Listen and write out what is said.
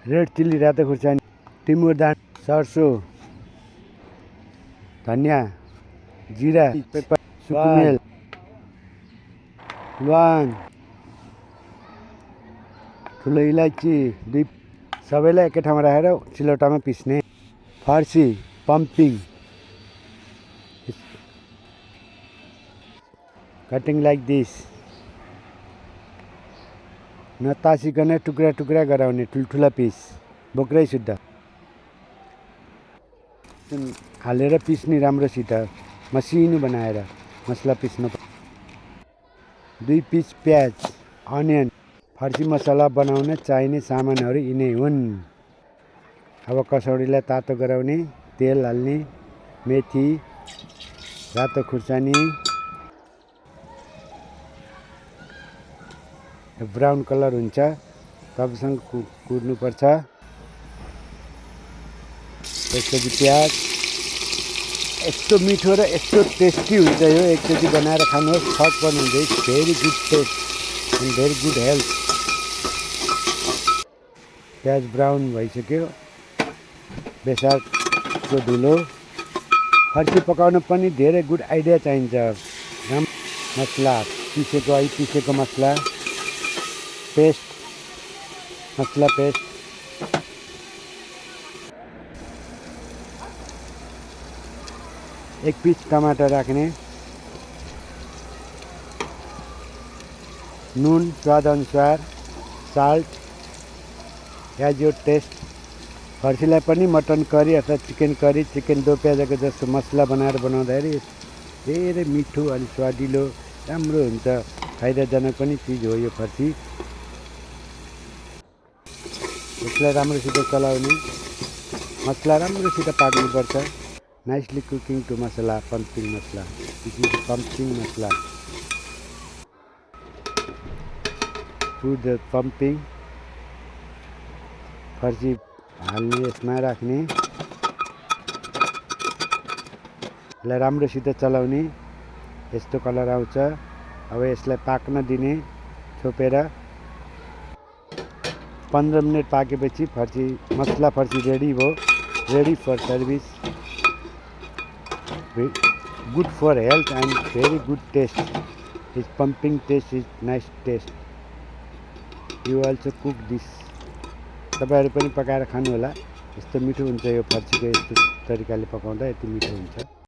Red chilli रातो खुर्सानी, टिमुर दाना, सरसो, धनिया, जीरा, पेपर, सुकुमेल, ल्वाङ, ठुलो इलायची, दुई सबैलाई एकै ठाउँमा राखेर सिलौटामा पिस्ने। फर्सी, पम्पिङ, कटिङ लाइक दिस, नतासिकन टुक्रा टुक्रा गराउने ठुल्ठुला पिस, बोक्रै शुद्ध हालेर पिस्ने राम्रोसित मसिनो बनाएर मसला पिस्नु। 2 पिस प्याज, अनियन। फर्सी मसला बनाउन चाहिने सामानहरू यिनै हुन्। अब कसौडीलाई तातो गराउने, तेल हाल्ने, मेथी, रातो खुर्सानी, ब्राउन कलर हुन्छ तबसम्म कुर्नुपर्छ। त्यसपछि प्याज। यस्तो मिठो र यस्तो टेस्टी हुन्छ यो, एकचोटि बनाएर खानुहोस्, फर्क पर्नुहुन्छ। Very good taste and very good health. प्याज ब्राउन भइसक्यो। बेसारको धुलो। फर्सी पकाउन पनि धेरै गुड आइडिया चाहिन्छ। मसला पिसेको मसला पेस्ट, मसला पेस्ट, एक पिस टमाटर राख्ने, नुन स्वाद अनुसार, साल्ट एज योर टेस्ट। फर्सीलाई पनि मटन करी अथवा चिकन करी, चिकन दो प्याजको जस्तो मसला बनाएर बनाउँदाखेरि धेरै मिठो अनि स्वादिलो राम्रो हुन्छ। फाइदाजनक पनि चिज हो यो फर्सी। यसलाई राम्रोसित चलाउने, मसला राम्रोसित पाक्नुपर्छ। Nicely cooking to masala, pumpkin masala. This is pumpkin masala. Put the pumpkin. फर्सी हाल्ने, यसमा राख्ने, यसलाई राम्रोसित चलाउने। यस्तो कलर आउँछ। अब यसलाई पाक्न दिने, छोपेर 15 मिनट पाकेपछि मसला फर्सी रेडी भयो। Ready for service. Good for health and very good taste. This pumping test is nice taste. You also cook this. तपाईँहरू पनि पकाएर खानु होला। यस्तो मिठो हुन्छ यो फर्सीको, यस्तो तरिकाले पकाउँदा यति मिठो हुन्छ।